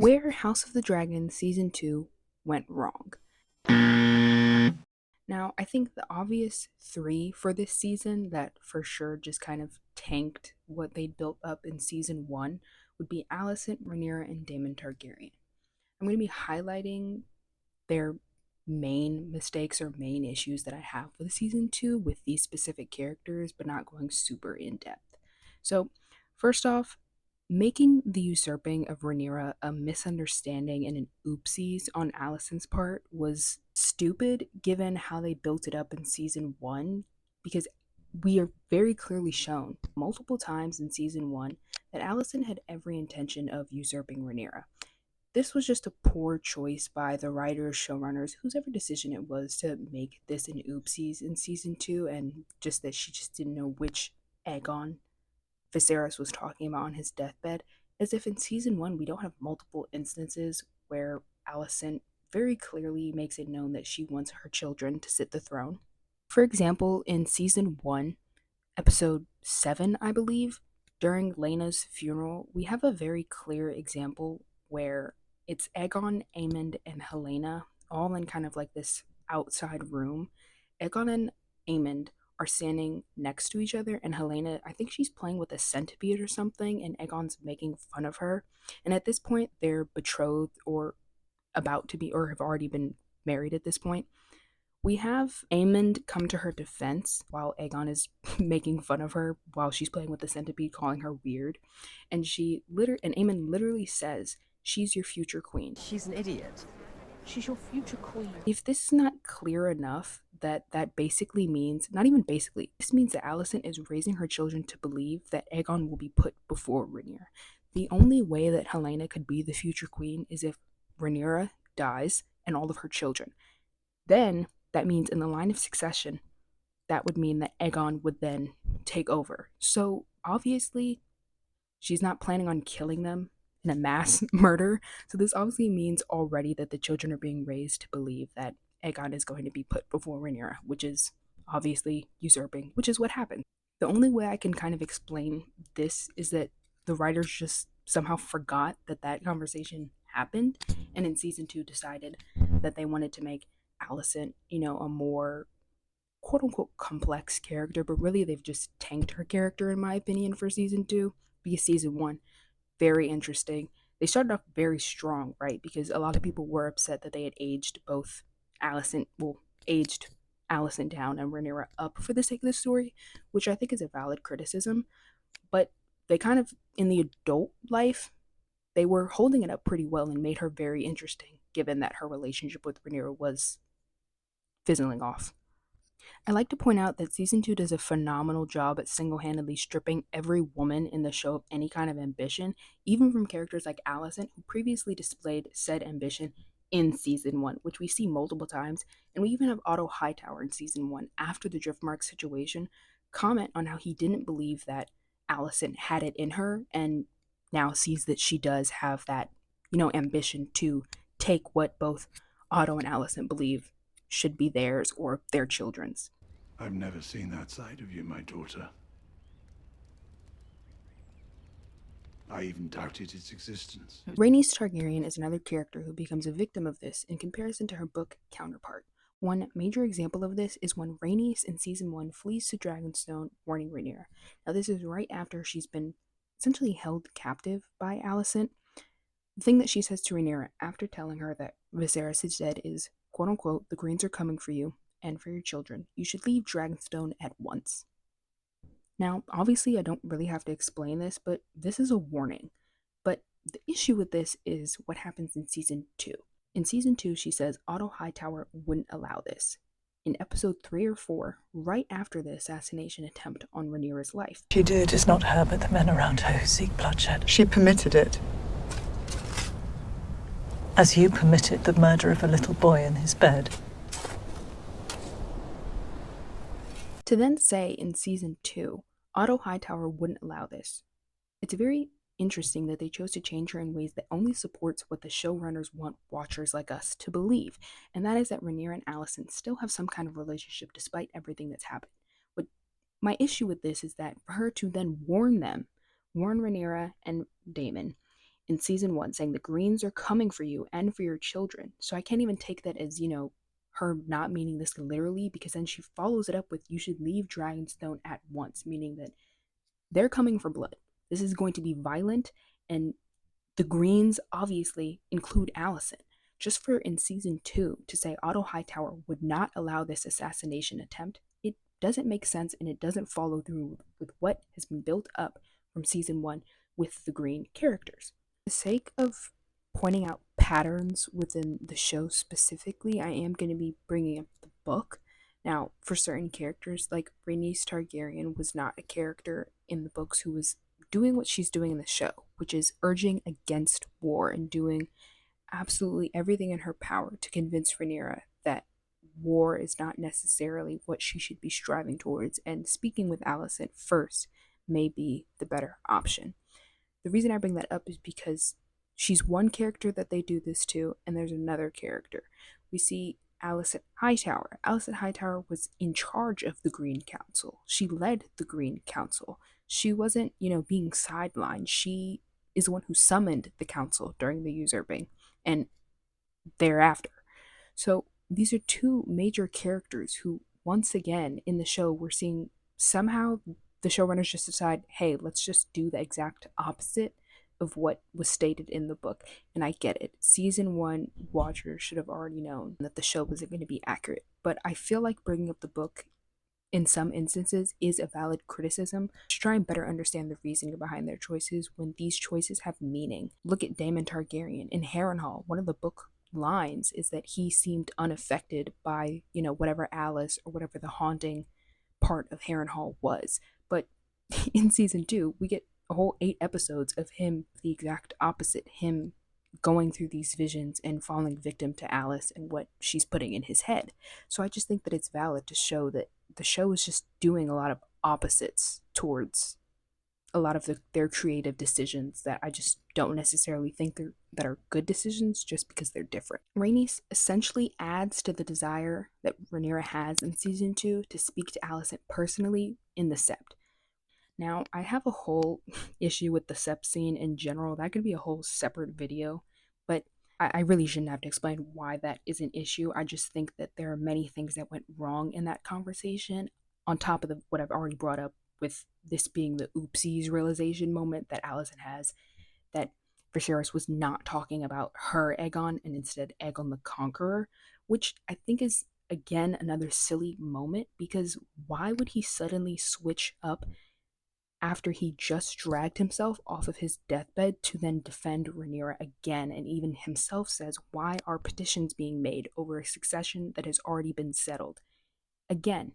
Where House of the Dragon Season 2 went wrong. Now, I think the obvious three for this season that for sure just kind of tanked what they'd built up in Season 1 would be Alicent, Rhaenyra, and Daemon Targaryen. I'm going to be highlighting their main mistakes or main issues that I have with Season 2 with these specific characters, but not going super in depth. So, first off, making the usurping of Rhaenyra a misunderstanding and an oopsies on Alicent's part was stupid given how they built it up in season 1, because we are very clearly shown multiple times in season 1 that Alicent had every intention of usurping Rhaenyra. This was just a poor choice by the writers, showrunners, whoever decision it was to make this an oopsies in season 2, and just that she just didn't know which Aegon Viserys was talking about on his deathbed, as if in season 1 we don't have multiple instances where Alicent very clearly makes it known that she wants her children to sit the throne. For example, in season 1, episode 7, I believe, during Laena's funeral, we have a very clear example where it's Aegon, Aemond, and Helena all in kind of like this outside room. Aegon and Aemond are standing next to each other, and Helena, I think she's playing with a centipede or something, and Aegon's making fun of her. And at this point, they're betrothed or about to be, or have already been married at this point. We have Aemond come to her defense while Aegon is making fun of her while she's playing with the centipede, calling her weird. And Aemond literally says, "She's your future queen." She's an idiot. She's your future queen. If this is not clear enough, that basically means, not even basically, this means that Alicent is raising her children to believe that Aegon will be put before Rhaenyra. The only way that Helena could be the future queen is if Rhaenyra dies and all of her children. Then that means in the line of succession, that would mean that Aegon would then take over. So obviously, she's not planning on killing them in a mass murder. So this obviously means already that the children are being raised to believe that Aegon is going to be put before Rhaenyra, which is obviously usurping, which is what happened. The only way I can kind of explain this is that the writers just somehow forgot that that conversation happened, and in season 2 decided that they wanted to make Alicent, a more quote unquote complex character, but really they've just tanked her character, in my opinion, for season 2. Because season 1, very interesting. They started off very strong, right? Because a lot of people were upset that they had aged aged Alicent down and Rhaenyra up for the sake of the story, which I think is a valid criticism. But they kind of, in the adult life, they were holding it up pretty well and made her very interesting, given that her relationship with Rhaenyra was fizzling off. I like to point out that season 2 does a phenomenal job at single handedly stripping every woman in the show of any kind of ambition, even from characters like Alicent, who previously displayed said ambition in season 1, which we see multiple times. And we even have Otto Hightower in season 1, after the Driftmark situation, comment on how he didn't believe that Alicent had it in her, and now sees that she does have that, ambition to take what both Otto and Alicent believe should be theirs or their children's. I've never seen that side of you, my daughter. I even doubted its existence. Rhaenys Targaryen is another character who becomes a victim of this in comparison to her book counterpart. One major example of this is when Rhaenys in season 1 flees to Dragonstone, warning Rhaenyra. Now this is right after she's been essentially held captive by Alicent. The thing that she says to Rhaenyra after telling her that Viserys is dead is, quote unquote, "The Greens are coming for you and for your children. You should leave Dragonstone at once." Now, obviously, I don't really have to explain this, but this is a warning. But the issue with this is what happens in season 2. In season 2, she says Otto Hightower wouldn't allow this. In episode 3 or 4, right after the assassination attempt on Rhaenyra's life. She did. It's not her, but the men around her who seek bloodshed. She permitted it. As you permitted the murder of a little boy in his bed. To then say in season 2, Otto Hightower wouldn't allow this. It's very interesting that they chose to change her in ways that only supports what the showrunners want watchers like us to believe, and that is that Rhaenyra and Alicent still have some kind of relationship despite everything that's happened. But my issue with this is that for her to then warn Rhaenyra and Daemon, in season 1 saying the greens are coming for you and for your children. So I can't even take that as, her not meaning this literally, because then she follows it up with, you should leave Dragonstone at once, meaning that they're coming for blood. This is going to be violent, and the greens obviously include Allison. Just for in season 2 to say Otto Hightower would not allow this assassination attempt, it doesn't make sense, and it doesn't follow through with what has been built up from season 1 with the green characters. For the sake of pointing out patterns within the show specifically, I am going to be bringing up the book. Now, for certain characters, like Rhaenys Targaryen was not a character in the books who was doing what she's doing in the show, which is urging against war and doing absolutely everything in her power to convince Rhaenyra that war is not necessarily what she should be striving towards, and speaking with Alicent first may be the better option. The reason I bring that up is because she's one character that they do this to, and there's another character. We see Alicent Hightower. Alicent Hightower was in charge of the Green Council. She led the Green Council. She wasn't, being sidelined. She is the one who summoned the council during the usurping and thereafter. So these are two major characters who, once again, in the show, we're seeing somehow the showrunners just decide, hey, let's just do the exact opposite of what was stated in the book. And I get it. Season 1 watchers should have already known that the show wasn't going to be accurate. But I feel like bringing up the book in some instances is a valid criticism to try and better understand the reasoning behind their choices when these choices have meaning. Look at Daemon Targaryen in Harrenhal. One of the book lines is that he seemed unaffected by, whatever Alice or whatever the haunting part of Harrenhal was. But in season 2, we get a whole 8 episodes of him the exact opposite, him going through these visions and falling victim to Alice and what she's putting in his head. So I just think that it's valid to show that the show is just doing a lot of opposites towards a lot of their creative decisions that I just don't necessarily think that are good decisions just because they're different. Rhaenys essentially adds to the desire that Rhaenyra has in season 2 to speak to Alicent personally in the Sept. Now, I have a whole issue with the Sept scene in general. That could be a whole separate video, but I really shouldn't have to explain why that is an issue. I just think that there are many things that went wrong in that conversation, on top of what I've already brought up with this being the oopsies realization moment that Alicent has, that Viserys was not talking about her Aegon and instead Aegon the Conqueror, which I think is, again, another silly moment, because why would he suddenly switch up after he just dragged himself off of his deathbed to then defend Rhaenyra again, and even himself says, why are petitions being made over a succession that has already been settled? Again,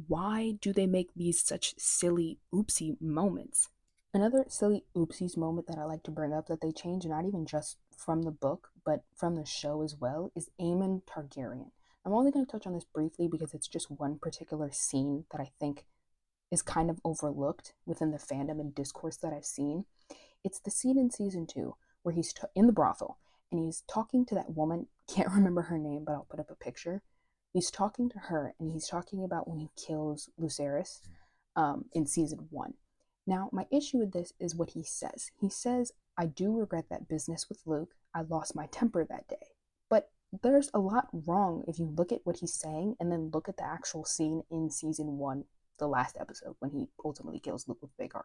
why do they make these such silly oopsie moments? Another silly oopsies moment that I like to bring up that they change, not even just from the book, but from the show as well, is Aemon Targaryen. I'm only going to touch on this briefly because it's just one particular scene that I think is kind of overlooked within the fandom and discourse that I've seen. It's the scene in season 2 where he's in the brothel and he's talking to that woman. Can't remember her name, but I'll put up a picture. He's talking to her and he's talking about when he kills Lucerys in season 1. Now, my issue with this is what he says. He says, I do regret that business with Luke. I lost my temper that day. But there's a lot wrong if you look at what he's saying and then look at the actual scene in season 1, the last episode, when he ultimately kills Luke with Vhagar.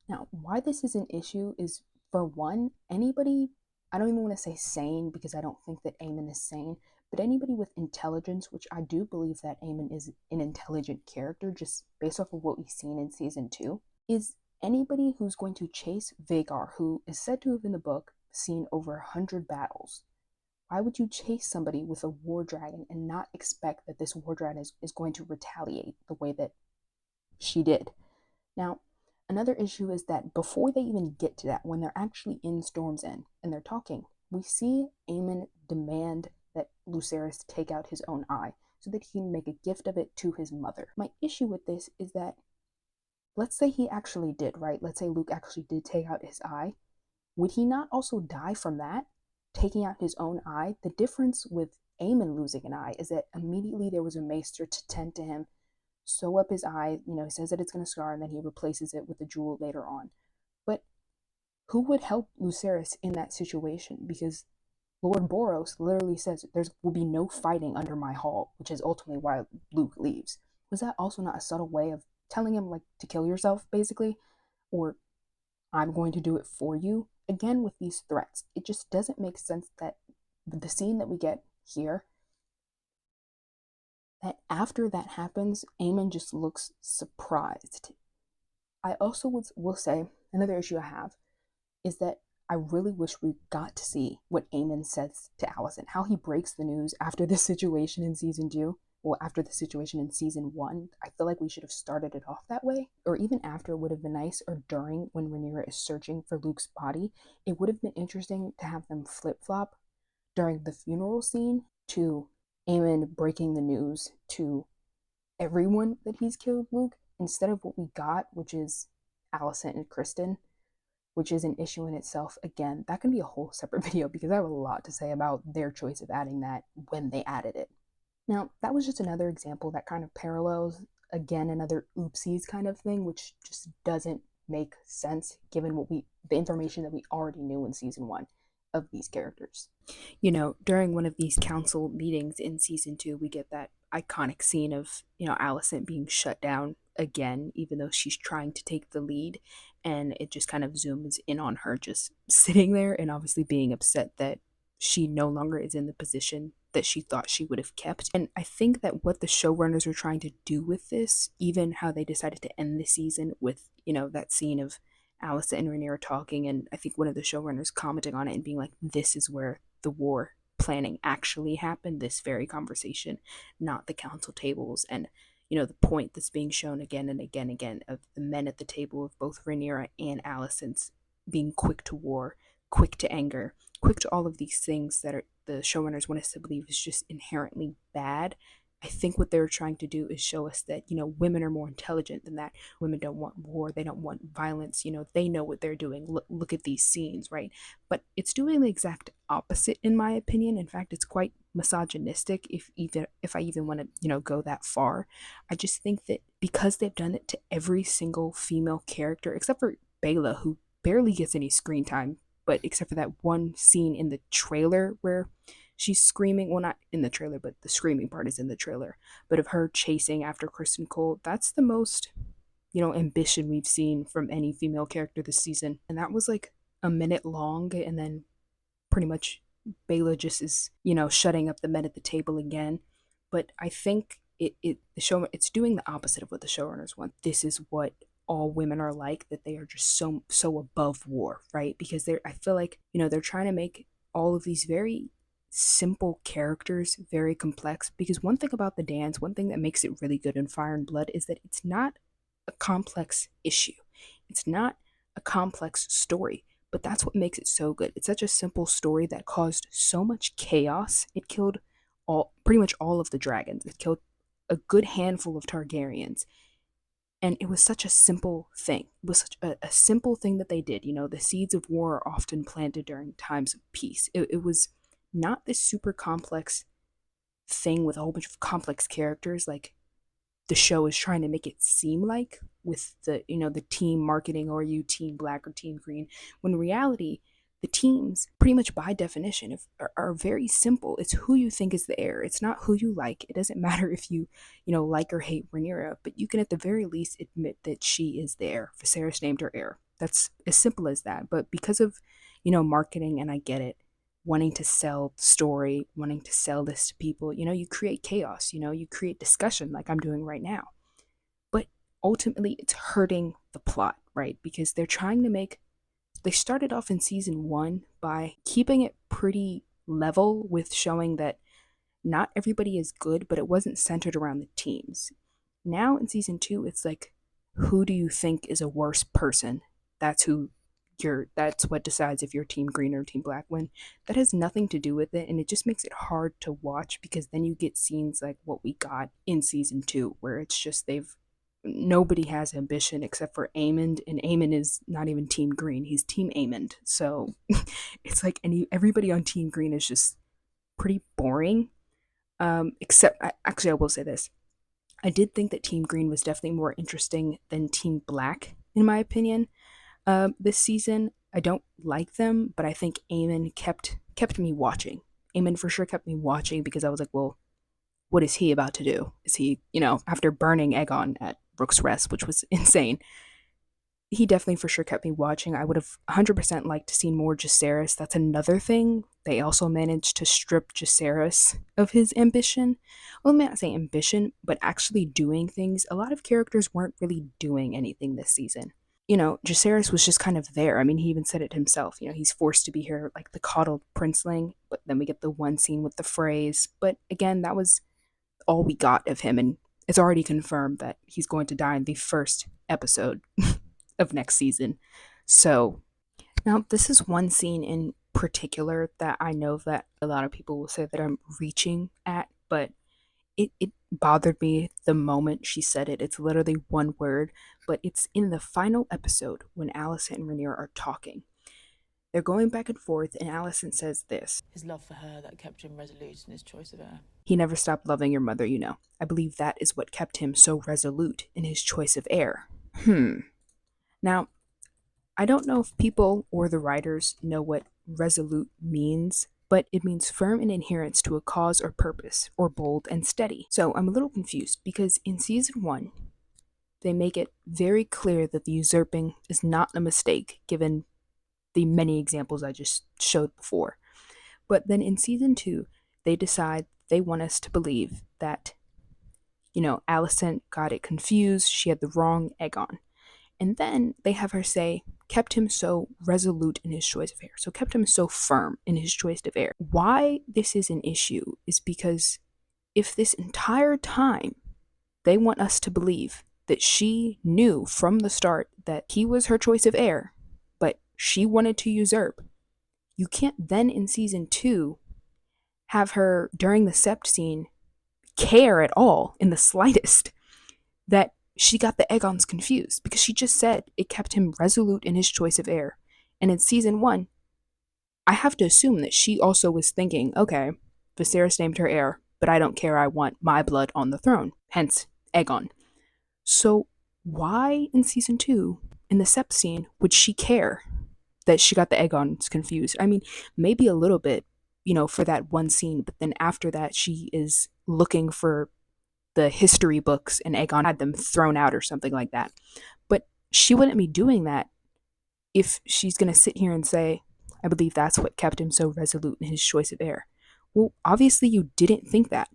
Now, why this is an issue is, for one, anybody, I don't even want to say sane because I don't think that Aemon is sane, but anybody with intelligence, which I do believe that Aemon is an intelligent character just based off of what we've seen in season 2, is anybody who's going to chase Vhagar, who is said to have in the book seen over 100 battles. Why would you chase somebody with a war dragon and not expect that this war dragon is going to retaliate the way that she did? Now, another issue is that before they even get to that, when they're actually in Storm's End and they're talking, we see Aemon demand that Lucerys take out his own eye so that he can make a gift of it to his mother. My issue with this is that, let's say he actually did, right? Let's say Luke actually did take out his eye. Would he not also die from that? Taking out his own eye? The difference with Aemon losing an eye is that immediately there was a maester to tend to him, sew up his eye, he says that it's going to scar, and then he replaces it with a jewel later on. But Who would help Lucerys in that situation? Because Lord Boros literally says there will be no fighting under my hall, which is ultimately why Luke leaves. Was that also not a subtle way of telling him, like, to kill yourself, basically? Or I'm going to do it for you? Again, with these threats, it just doesn't make sense that the scene that we get here, that after that happens, Aemon just looks surprised. I also will say another issue I have is that I really wish we got to see what Aemon says to Alicent, how he breaks the news after the situation in season two. Well, after the situation in season one, I feel like we should have started it off that way, or even after would have been nice, or during when Rhaenyra is searching for Luke's body. It would have been interesting to have them flip flop during the funeral scene to Aemon breaking the news to everyone that he's killed Luke, instead of what we got, which is Alicent and Kristen, which is an issue in itself. Again, that can be a whole separate video because I have a lot to say about their choice of adding that when they added it. Now, that was just another example that kind of parallels, again, another oopsies kind of thing, which just doesn't make sense given the information that we already knew in season one of these characters. During one of these council meetings in season two, we get that iconic scene of, Alicent being shut down again, even though she's trying to take the lead. And it just kind of zooms in on her just sitting there and obviously being upset that she no longer is in the position that she thought she would have kept. And I think that what the showrunners were trying to do with this, even how they decided to end the season with, that scene of Alicent and Rhaenyra talking, and I think one of the showrunners commenting on it and being like, this is where the war planning actually happened, this very conversation, not the council tables. And the point that's being shown again and again and again of the men at the table of both Rhaenyra and Alicent's being quick to war, quick to anger, quick to all of these things that are the showrunners want us to believe is just inherently bad. I think what they're trying to do is show us that, women are more intelligent than that. Women don't want war. They don't want violence. They know what they're doing. Look at these scenes, right? But it's doing the exact opposite, in my opinion. In fact, it's quite misogynistic, if I even want to, go that far. I just think that because they've done it to every single female character, except for Bela, who barely gets any screen time, but except for that one scene in the trailer where she's screaming, well, not in the trailer, but the screaming part is in the trailer, but of her chasing after Kristen Cole, that's the most, ambition we've seen from any female character this season. And that was like a minute long, and then pretty much Bela just is, shutting up the men at the table again. But I think it's doing the opposite of what the showrunners want. This is what all women are like, that they are just so above war, right? Because I feel like, they're trying to make all of these very simple characters very complex. Because one thing about the dance, one thing that makes it really good in Fire and Blood is that it's not a complex issue. It's not a complex story, but that's what makes it so good. It's such a simple story that caused so much chaos. It killed pretty much all of the dragons. It killed a good handful of Targaryens. And it was such a simple thing. It was such a simple thing that they did. The seeds of war are often planted during times of peace. It was not this super complex thing with a whole bunch of complex characters like the show is trying to make it seem like, with the team marketing, or you team black or team green, when in reality the teams pretty much by definition are very simple. It's who you think is the heir. It's not who you like. It doesn't matter if you like or hate Rhaenyra, but you can at the very least admit that she is the heir. Viserys named her heir. That's as simple as that. But because of marketing, and I get it, wanting to sell story, wanting to sell this to people, you create chaos, you create discussion like I'm doing right now. But ultimately, it's hurting the plot, right? Because they started off in season one by keeping it pretty level with showing that not everybody is good, but it wasn't centered around the teams. Now in season two, it's like, who do you think is a worse person? That's what decides if you're team green or team black, when that has nothing to do with it. And it just makes it hard to watch, because then you get scenes like what we got in season two, where it's just nobody has ambition except for Aemond, and Aemond is not even team green, he's team Aemond. So it's like everybody on team green is just pretty boring. Except actually I will say this, I did think that team green was definitely more interesting than team black, in my opinion, this season. I don't like them, but I think Eamon kept me watching. Eamon for sure kept me watching because I was like, well, what is he about to do? Is he, after burning Aegon at Rook's Rest, which was insane, he definitely for sure kept me watching. I would have 100% liked to see more Jacaerys. That's another thing. They also managed to strip Jacaerys of his ambition. Well, I'm not saying ambition, but actually doing things. A lot of characters weren't really doing anything this season. Jacaerys was just kind of there. I mean, he even said it himself. He's forced to be here like the coddled princeling, but then we get the one scene with the phrase. But again, that was all we got of him, and it's already confirmed that he's going to die in the first episode of next season. So now this is one scene in particular that I know that a lot of people will say that I'm reaching at, but it bothered me the moment she said it. It's literally one word, but it's in the final episode when Alicent and Rhaenyra are talking. They're going back and forth, and Alicent says this: His love for her that kept him resolute in his choice of heir. "He never stopped loving your mother, you know. I believe that is what kept him so resolute in his choice of heir." Now, I don't know if people or the writers know what resolute means, but it means firm in adherence to a cause or purpose, or bold and steady. So I'm a little confused because in season 1, they make it very clear that the usurping is not a mistake, given the many examples I just showed before. But then in season 2, they decide they want us to believe that, Alicent got it confused, she had the wrong Aegon. And then they have her say, kept him so resolute in his choice of heir. So kept him so firm in his choice of heir. Why this is an issue is because if this entire time they want us to believe that she knew from the start that he was her choice of heir, but she wanted to usurp, you can't then in season 2 have her during the sept scene care at all in the slightest that she got the Aegons confused, because she just said it kept him resolute in his choice of heir. And in season 1, I have to assume that she also was thinking, okay, Viserys named her heir, but I don't care, I want my blood on the throne, hence Aegon. So why in season 2, in the sept scene, would she care that she got the Aegons confused? I mean, maybe a little bit, for that one scene, but then after that, she is looking for the history books and Aegon had them thrown out or something like that. But she wouldn't be doing that if she's going to sit here and say, I believe that's what kept him so resolute in his choice of heir. Well, obviously you didn't think that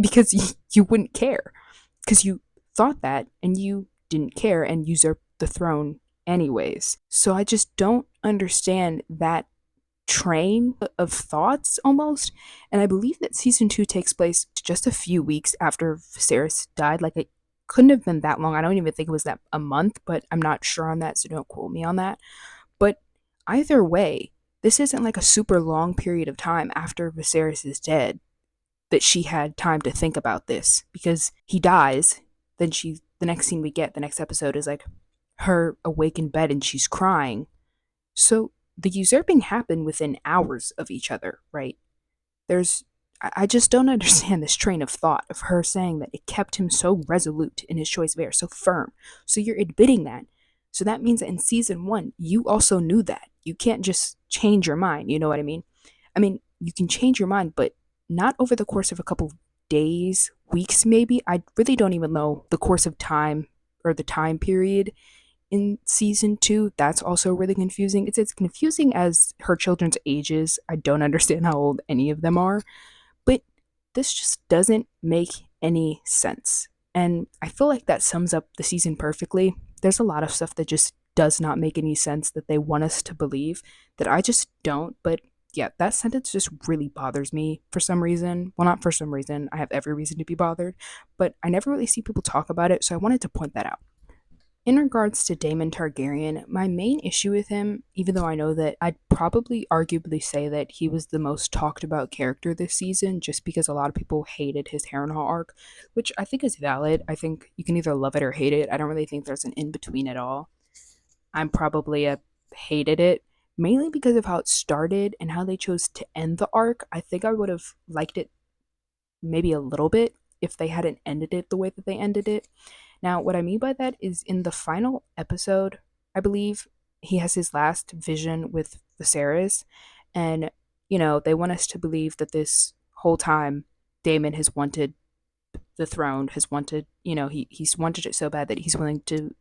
because you wouldn't care, because you thought that and you didn't care and usurped the throne anyways. So I just don't understand that train of thoughts almost. And I believe that season 2 takes place just a few weeks after Viserys died. Like, it couldn't have been that long. I don't even think it was that a month, but I'm not sure on that, so don't quote me on that. But either way, this isn't like a super long period of time after Viserys is dead that she had time to think about this, because he dies. Then the next scene we get, the next episode, is like her awake in bed and she's crying. So the usurping happened within hours of each other, right? I just don't understand this train of thought of her saying that it kept him so resolute in his choice of heir, so firm. So you're admitting that. So that means that in season 1, you also knew that. You can't just change your mind, you know what I mean? I mean, you can change your mind, but not over the course of a couple of days, weeks maybe. I really don't even know the course of time or the time period in season 2. That's also really confusing. It's confusing as her children's ages. I don't understand how old any of them are, but this just doesn't make any sense. And I feel like that sums up the season perfectly. There's a lot of stuff that just does not make any sense that they want us to believe that I just don't. But yeah, that sentence just really bothers me for some reason. Well, not for some reason. I have every reason to be bothered, but I never really see people talk about it, so I wanted to point that out. In regards to Daemon Targaryen, my main issue with him, even though I know that I'd probably arguably say that he was the most talked about character this season, just because a lot of people hated his Harrenhal arc, which I think is valid. I think you can either love it or hate it. I don't really think there's an in-between at all. I'm probably a hated it, mainly because of how it started and how they chose to end the arc. I think I would have liked it maybe a little bit if they hadn't ended it the way that they ended it. Now, what I mean by that is in the final episode, I believe, he has his last vision with Viserys, and they want us to believe that this whole time Daemon has wanted the throne, has wanted, he's wanted it so bad that he's willing to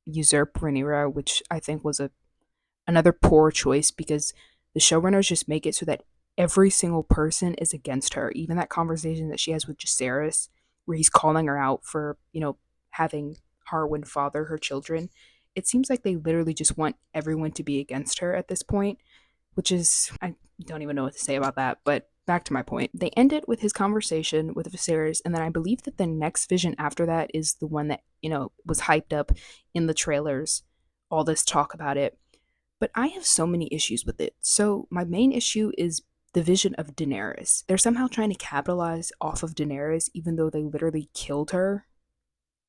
usurp Rhaenyra, which I think was another poor choice because the showrunners just make it so that every single person is against her. Even that conversation that she has with Jacaerys, where he's calling her out for, having Harwin father her children. It seems like they literally just want everyone to be against her at this point, which is, I don't even know what to say about that. But back to my point, they end it with his conversation with Viserys, and then I believe that the next vision after that is the one that was hyped up in the trailers. All this talk about it, but I have so many issues with it. So my main issue is the vision of Daenerys. They're somehow trying to capitalize off of Daenerys, even though they literally killed her.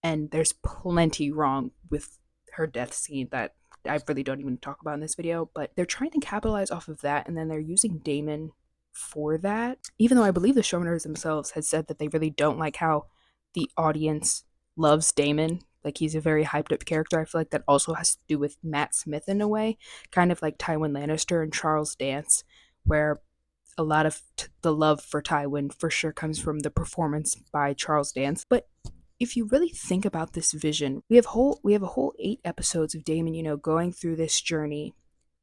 And there's plenty wrong with her death scene that I really don't even talk about in this video, but they're trying to capitalize off of that, and then they're using Daemon for that. Even though I believe the showrunners themselves had said that they really don't like how the audience loves Daemon. Like, he's a very hyped up character. I feel like that also has to do with Matt Smith in a way, kind of like Tywin Lannister and Charles Dance, where a lot of the love for Tywin for sure comes from the performance by Charles Dance. But if you really think about this vision, we have a whole 8 episodes of Daemon, going through this journey,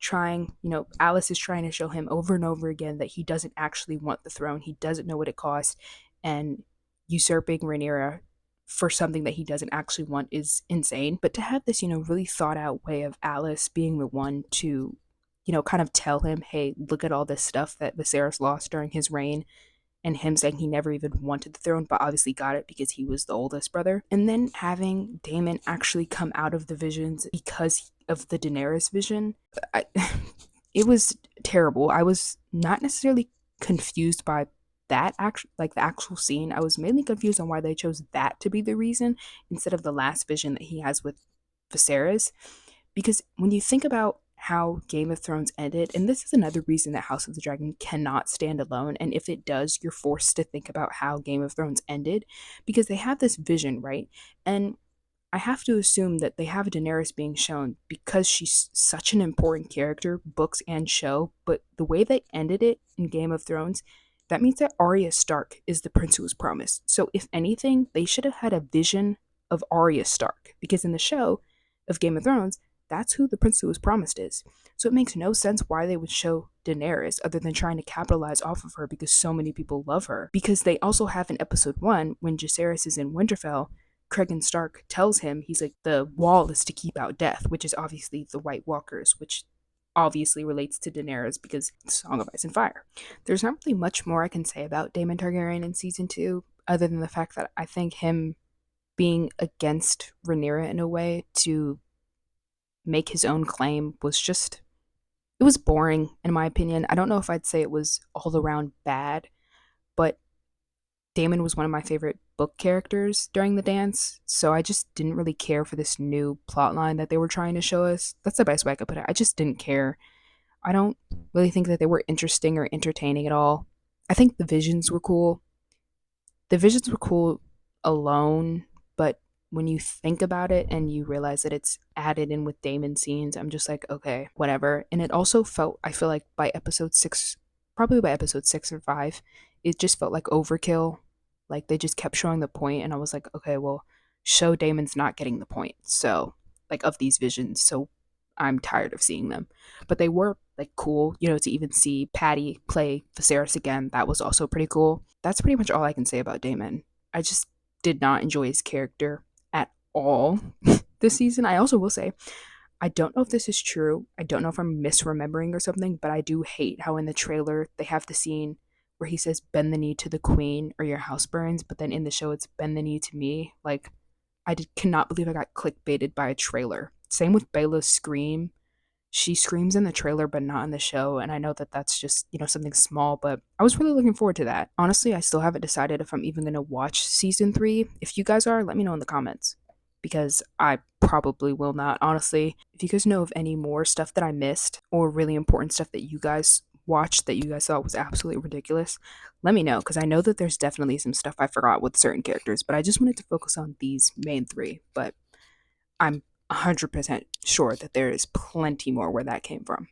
trying, Alice is trying to show him over and over again that he doesn't actually want the throne. He doesn't know what it costs, and usurping Rhaenyra for something that he doesn't actually want is insane. But to have this, really thought out way of Alice being the one to, kind of tell him, hey, look at all this stuff that Viserys lost during his reign, and him saying he never even wanted the throne, but obviously got it because he was the oldest brother. And then having Daemon actually come out of the visions because of the Daenerys vision, it was terrible. I was not necessarily confused by that like the actual scene. I was mainly confused on why they chose that to be the reason instead of the last vision that he has with Viserys. Because when you think about how Game of Thrones ended, and this is another reason that House of the Dragon cannot stand alone, and if it does, you're forced to think about how Game of Thrones ended, because they have this vision, right? And I have to assume that they have Daenerys being shown because she's such an important character, books and show, but the way they ended it in Game of Thrones, that means that Arya Stark is the prince who was promised. So if anything, they should have had a vision of Arya Stark, because in the show of Game of Thrones, that's who the prince who was promised is. So it makes no sense why they would show Daenerys other than trying to capitalize off of her because so many people love her. Because they also have in episode 1, when Jacaerys is in Winterfell, Cregan Stark tells him, he's like, the wall is to keep out death, which is obviously the White Walkers, which obviously relates to Daenerys because Song of Ice and Fire. There's not really much more I can say about Daemon Targaryen in season 2, other than the fact that I think him being against Rhaenyra in a way to make his own claim was just, it was boring in my opinion. I don't know if I'd say it was all around bad, but Daemon was one of my favorite book characters during the dance, so I just didn't really care for this new plotline that they were trying to show us. That's the best way I could put it. I just didn't care. I don't really think that they were interesting or entertaining at all. I think the visions were cool. The visions were cool alone, but when you think about it and you realize that it's added in with Daemon scenes, I'm just like, okay, whatever. And it also felt, I feel like by episode 6, probably by episode 6 or 5, it just felt like overkill. Like they just kept showing the point, and I was like, okay, well, show Daemon's not getting the point. So, like, of these visions. So I'm tired of seeing them. But they were like cool, to even see Patty play Viserys again. That was also pretty cool. That's pretty much all I can say about Daemon. I just did not enjoy his character at all this season. I also will say, I don't know if this is true. I don't know if I'm misremembering or something, but I do hate how in the trailer they have the scene where he says, bend the knee to the queen or your house burns, but then in the show it's bend the knee to me. Like, cannot believe I got clickbaited by a trailer. Same with Bella's scream. She screams in the trailer but not in the show, and I know that that's just, something small, but I was really looking forward to that. Honestly, I still haven't decided if I'm even going to watch season 3. If you guys are, let me know in the comments, because I probably will not, honestly. If you guys know of any more stuff that I missed or really important stuff that you guys watched that you guys thought was absolutely ridiculous, let me know, because I know that there's definitely some stuff I forgot with certain characters, but I just wanted to focus on these main 3. But I'm 100% sure that there is plenty more where that came from.